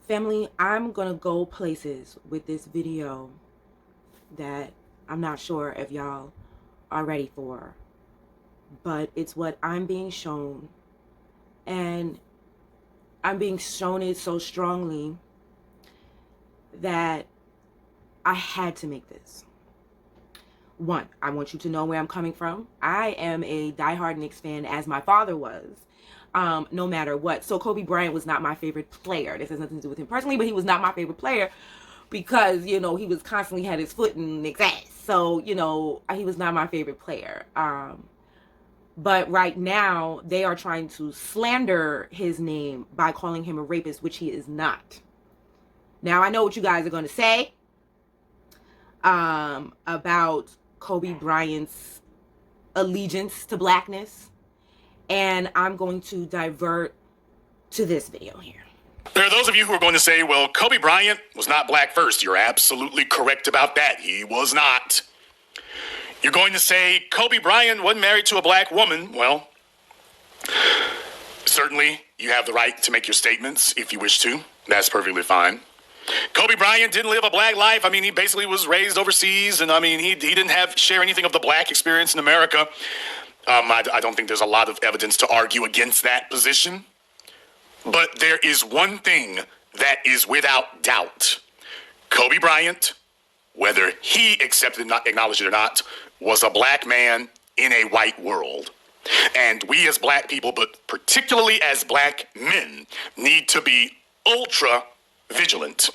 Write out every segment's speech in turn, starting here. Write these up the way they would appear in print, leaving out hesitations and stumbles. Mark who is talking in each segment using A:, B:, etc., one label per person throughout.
A: Family, I'm gonna go places with this video that I'm not sure if y'all are ready for, but it's what I'm being shown, and I'm being shown it so strongly that I had to make this. One, I want you to know where I'm coming from. I am a diehard Knicks fan, as my father was, no matter what. So Kobe Bryant was not my favorite player. This has nothing to do with him personally, but he was not my favorite player because, he was constantly had his foot in Knicks' ass. So, he was not my favorite player. But right now, they are trying to slander his name by calling him a rapist, which he is not. Now, I know what you guys are going to say about Kobe Bryant's allegiance to blackness, and I'm going to divert to this video here.
B: There are those of you who are going to say, well, Kobe Bryant was not black first. You're absolutely correct about that. He was not. You're going to say Kobe Bryant wasn't married to a black woman. Well, certainly you have the right to make your statements if you wish to. That's perfectly fine. Kobe Bryant didn't live a black life. I mean, he basically was raised overseas, and I mean, he didn't share anything of the black experience in America. I don't think there's a lot of evidence to argue against that position. But there is one thing that is without doubt. Kobe Bryant, whether he accepted, acknowledged it or not, was a black man in a white world. And we as black people, but particularly as black men, need to be ultra vigilant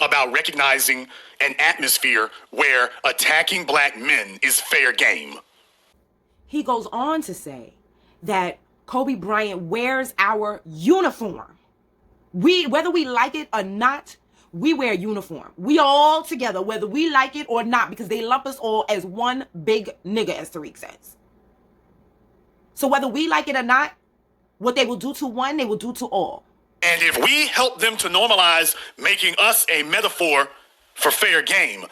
B: about recognizing an atmosphere where attacking black men is fair game.
A: He goes on to say that Kobe Bryant wears our uniform. Whether we like it or not, we wear uniform. We all together, whether we like it or not, because they lump us all as one big nigga, as Tariq says. So whether we like it or not, what they will do to one, they will do to all.
B: And if we help them to normalize making us a metaphor for fair game,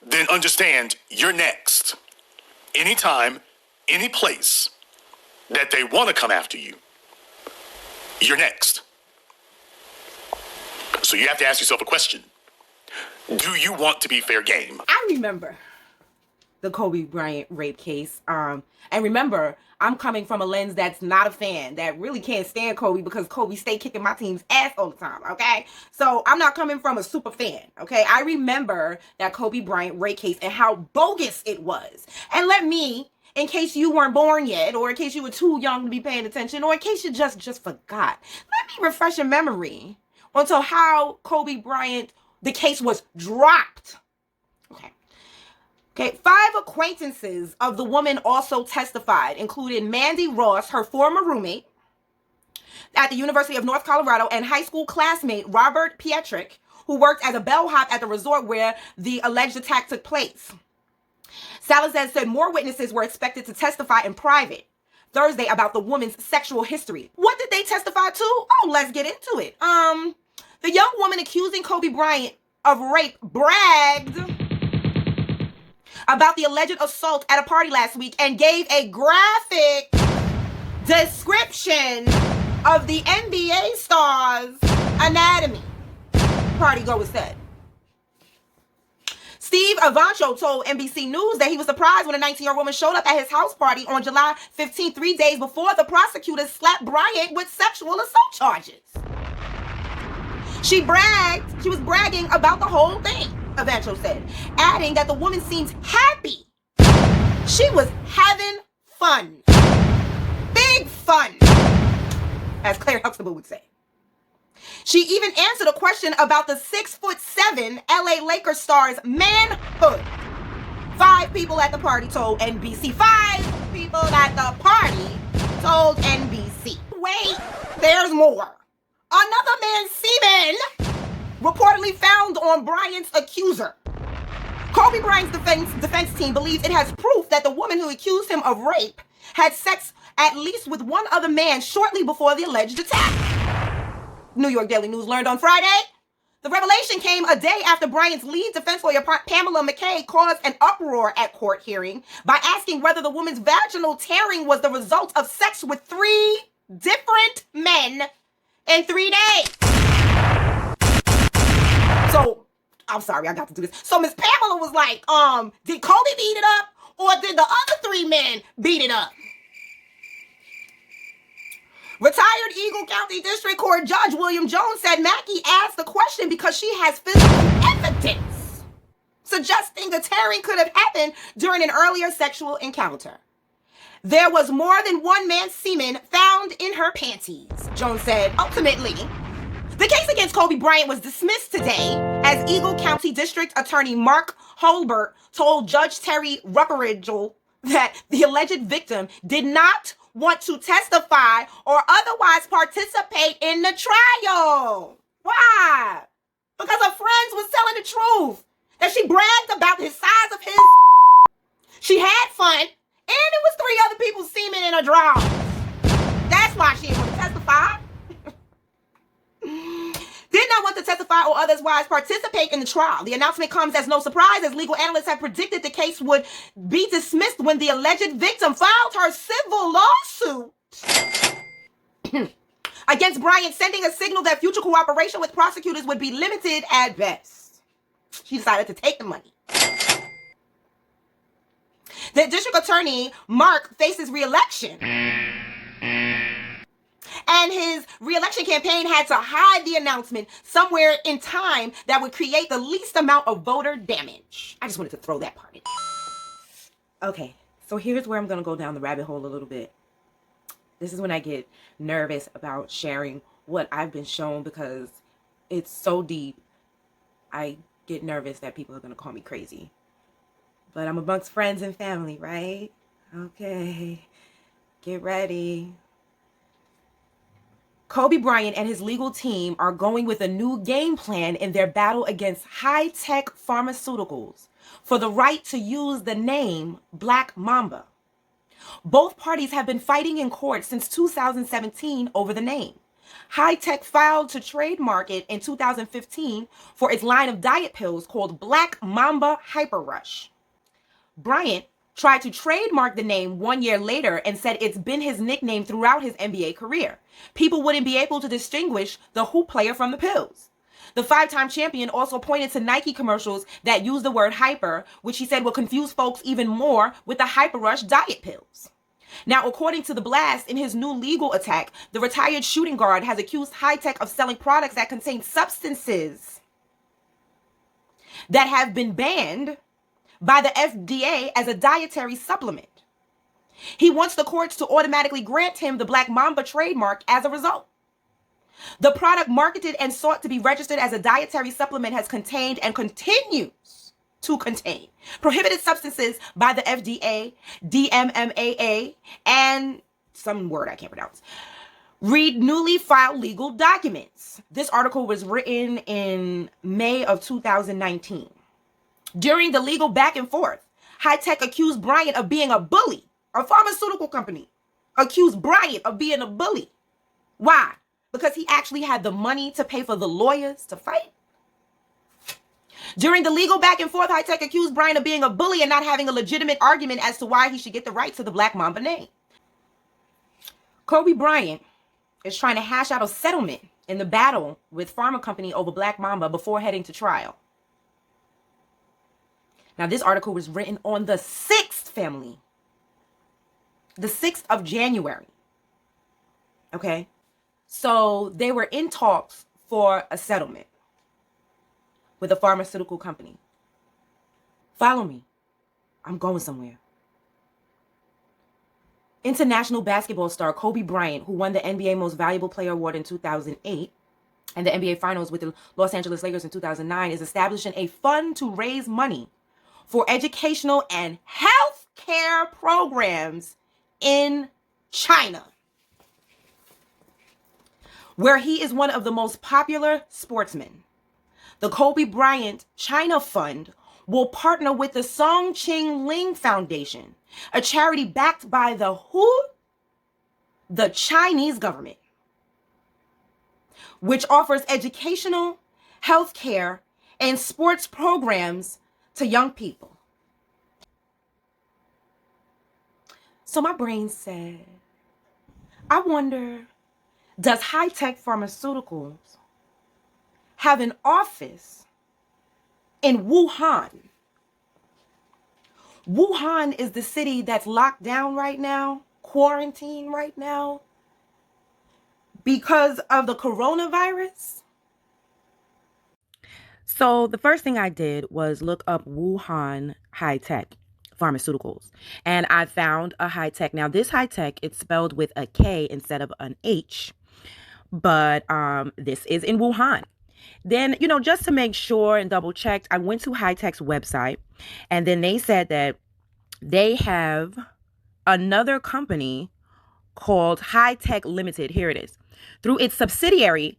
B: then understand you're next. Anytime, any place that they want to come after you, you're next. So you have to ask yourself a question. Do you want to be fair game?
A: I remember the Kobe Bryant rape case. And remember, I'm coming from a lens that's not a fan, that really can't stand Kobe because Kobe stay kicking my team's ass all the time, okay? So I'm not coming from a super fan, okay? I remember that Kobe Bryant rape case and how bogus it was. And let me, in case you weren't born yet, or in case you were too young to be paying attention, or in case you just forgot, let me refresh your memory onto how Kobe Bryant, the case was dropped. Okay, 5 acquaintances of the woman also testified, including Mandy Ross, her former roommate at the University of North Colorado, and high school classmate Robert Pietrek, who worked as a bellhop at the resort where the alleged attack took place. Salazar said more witnesses were expected to testify in private Thursday about the woman's sexual history. What did they testify to? Oh, let's get into it. The young woman accusing Kobe Bryant of rape bragged about the alleged assault at a party last week and gave a graphic description of the NBA star's anatomy, partygoers said. Steve Avancho told NBC News that he was surprised when a 19-year-old woman showed up at his house party on July 15, 3 days before the prosecutors slapped Bryant with sexual assault charges. She was bragging about the whole thing, Avancho said, adding that the woman seemed happy. She was having fun. Big fun, as Claire Huxtable would say. She even answered a question about the 6'7" LA Lakers star's manhood. 5 people at the party told NBC. 5 people at the party told NBC. Wait, there's more. Another man's semen reportedly found on Bryant's accuser. Kobe Bryant's defense team believes it has proof that the woman who accused him of rape had sex at least with one other man shortly before the alleged attack. New York Daily News learned on Friday. The revelation came a day after Bryant's lead defense lawyer, Pamela McKay, caused an uproar at court hearing by asking whether the woman's vaginal tearing was the result of sex with 3 different men in 3 days. I'm sorry, I got to do this. So Miss Pamela was like, did Kobe beat it up or did the other 3 men beat it up? Retired Eagle County District Court Judge William Jones said Mackey asked the question because she has physical evidence suggesting the tearing could have happened during an earlier sexual encounter. There was more than one man's semen found in her panties, Jones said. Ultimately, the case against Kobe Bryant was dismissed today as Eagle County District Attorney Mark Holbert told Judge Terry Ruckridge that the alleged victim did not want to testify or otherwise participate in the trial. Why? Because her friends was telling the truth. That she bragged about the size of his. She had fun, and it was 3 other people's semen in her drawers. That's why she didn't want to testify. Did not want to testify or otherwise participate in the trial. The announcement comes as no surprise, as legal analysts have predicted the case would be dismissed when the alleged victim filed her civil lawsuit against Bryant, sending a signal that future cooperation with prosecutors would be limited at best. She decided to take the money. The district attorney, Mark, faces re-election. And his re-election campaign had to hide the announcement somewhere in time that would create the least amount of voter damage. I just wanted to throw that part in. Okay, so here's where I'm going to go down the rabbit hole a little bit. This is when I get nervous about sharing what I've been shown because it's so deep. I get nervous that people are going to call me crazy. But I'm amongst friends and family, right? Okay, get ready. Kobe Bryant and his legal team are going with a new game plan in their battle against high-tech pharmaceuticals for the right to use the name Black Mamba. Both parties have been fighting in court since 2017 over the name. High-tech filed to trademark it in 2015 for its line of diet pills called Black Mamba Hyper Rush. Bryant tried to trademark the name 1 year later and said it's been his nickname throughout his NBA career. People wouldn't be able to distinguish the hoop player from the pills. The 5-time champion also pointed to Nike commercials that use the word hyper, which he said will confuse folks even more with the Hyper Rush diet pills. Now, according to The Blast, in his new legal attack, the retired shooting guard has accused High-Tech of selling products that contain substances that have been banned by the FDA as a dietary supplement. He wants the courts to automatically grant him the Black Mamba trademark as a result. The product marketed and sought to be registered as a dietary supplement has contained and continues to contain prohibited substances by the FDA, DMMAA, and some word I can't pronounce. Read newly filed legal documents. This article was written in May of 2019. During the legal back and forth, High-Tech accused Bryant of being a bully. A pharmaceutical company accused Bryant of being a bully. Why? Because he actually had the money to pay for the lawyers to fight. During the legal back and forth, High-Tech accused Bryant of being a bully and not having a legitimate argument as to why he should get the right to the Black Mamba name. Kobe Bryant is trying to hash out a settlement in the battle with pharma company over Black Mamba before heading to trial. Now, this article was written on the 6th, family. The 6th of January. Okay? So they were in talks for a settlement with a pharmaceutical company. Follow me. I'm going somewhere. International basketball star Kobe Bryant, who won the NBA Most Valuable Player Award in 2008 and the NBA Finals with the Los Angeles Lakers in 2009, is establishing a fund to raise money for educational and health care programs in China, where he is one of the most popular sportsmen. The Kobe Bryant China Fund will partner with the Song Ching Ling Foundation, a charity backed by the WHO, the Chinese government, which offers educational, health care, and sports programs to young people. So my brain said, I wonder, does High-Tech Pharmaceuticals have an office in Wuhan. Wuhan is the city that's locked down right now, quarantined right now, because of the coronavirus. So the first thing I did was look up Wuhan high-tech pharmaceuticals. And I found a high-tech. Now, this high-tech, it's spelled with a K instead of an H. But this is in Wuhan. Then, just to make sure and double checked, I went to high-tech's website. And then they said that they have another company called High-Tech Limited. Here it is. Through its subsidiary,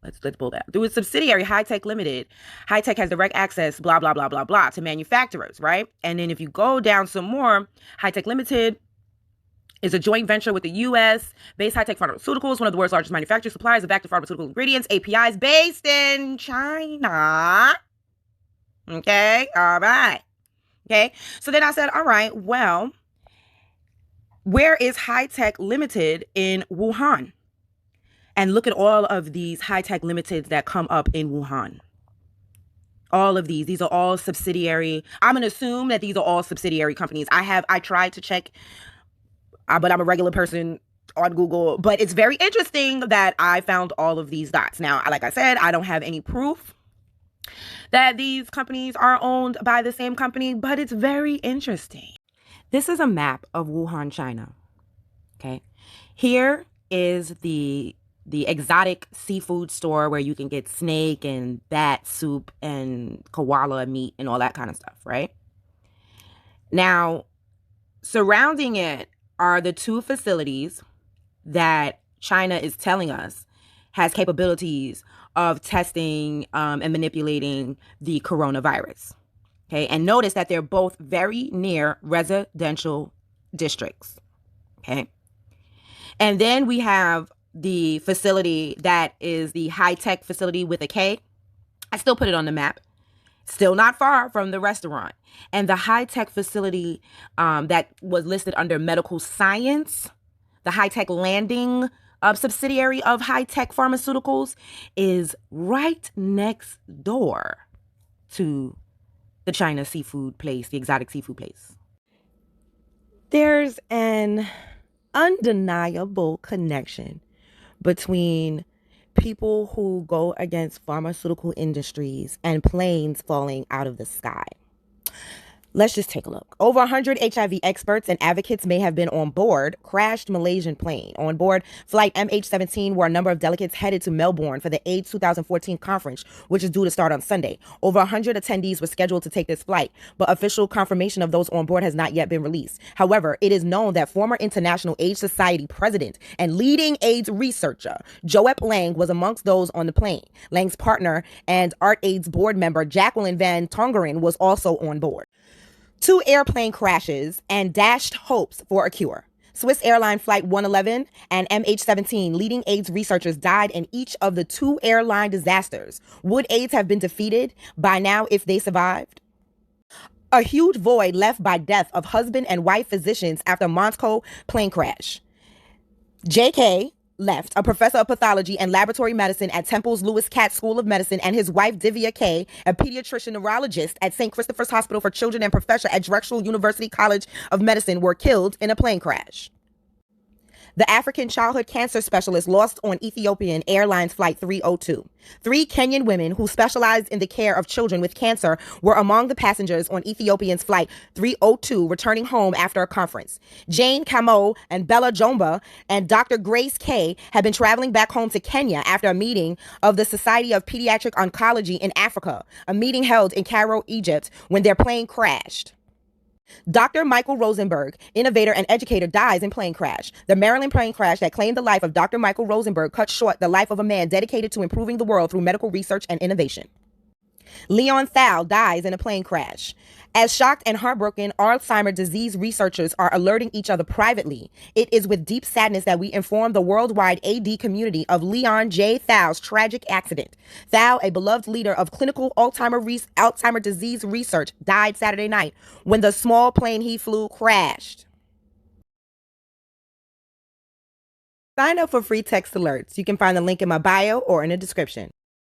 A: let's pull that. Through its subsidiary, High-Tech Limited, High-Tech has direct access, blah, blah, blah, blah, blah, to manufacturers, right? And then if you go down some more, High-Tech Limited is a joint venture with the U.S.-based High-Tech Pharmaceuticals, one of the world's largest manufacturers, suppliers of active pharmaceutical ingredients, APIs, based in China. Okay, all right. Okay, so then I said, all right, well, where is High-Tech Limited in Wuhan? And look at all of these High-Tech Limiteds that come up in Wuhan. All of these are all subsidiary. I'm going to assume that these are all subsidiary companies. I tried to check, but I'm a regular person on Google. But it's very interesting that I found all of these dots. Now, like I said, I don't have any proof that these companies are owned by the same company, but it's very interesting. This is a map of Wuhan, China. Okay. Here is the exotic seafood store where you can get snake and bat soup and koala meat and all that kind of stuff, right? Now, surrounding it are the two facilities that China is telling us has capabilities of testing and manipulating the coronavirus. Okay, and notice that they're both very near residential districts. Okay, and then we have the facility that is the high-tech facility with a K. I still put it on the map. Still not far from the restaurant. And the high-tech facility that was listed under medical science, the high-tech landing subsidiary of high-tech pharmaceuticals, is right next door to the China seafood place, the exotic seafood place. There's an undeniable connection between people who go against pharmaceutical industries and planes falling out of the sky. Let's just take a look. Over 100 HIV experts and advocates may have been on board crashed Malaysian plane. On board flight MH17 were a number of delegates headed to Melbourne for the AIDS 2014 conference, which is due to start on Sunday. Over 100 attendees were scheduled to take this flight, but official confirmation of those on board has not yet been released. However, it is known that former International AIDS Society president and leading AIDS researcher Joep Lang was amongst those on the plane. Lang's partner and ART-AIDS board member Jacqueline Van Tongeren was also on board. 2 airplane crashes and dashed hopes for a cure. Swiss airline flight 111 and MH17 leading AIDS researchers died in each of the 2 airline disasters. Would AIDS have been defeated by now if they survived? A huge void left by death of husband and wife physicians after Moscow plane crash. J.K. left, a professor of pathology and laboratory medicine at Temple's Lewis Katz School of Medicine, and his wife, Divya K., a pediatrician neurologist at St. Christopher's Hospital for Children and professor at Drexel University College of Medicine, were killed in a plane crash. The African childhood cancer specialist lost on Ethiopian Airlines Flight 302. 3 Kenyan women who specialized in the care of children with cancer were among the passengers on Ethiopian's Flight 302 returning home after a conference. Jane Kamo and Bella Jomba and Dr. Grace K had been traveling back home to Kenya after a meeting of the Society of Pediatric Oncology in Africa, a meeting held in Cairo, Egypt, when their plane crashed. Dr. Michael Rosenberg, innovator and educator, dies in plane crash. The Maryland plane crash that claimed the life of Dr. Michael Rosenberg cut short the life of a man dedicated to improving the world through medical research and innovation. Leon Thal dies in a plane crash. As shocked and heartbroken Alzheimer's disease researchers are alerting each other privately, it is with deep sadness that we inform the worldwide AD community of Leon J. Thal's tragic accident. Thal, a beloved leader of clinical Alzheimer's disease research, died Saturday night when the small plane he flew crashed. Sign up for free text alerts. You can find the link in my bio or in the description.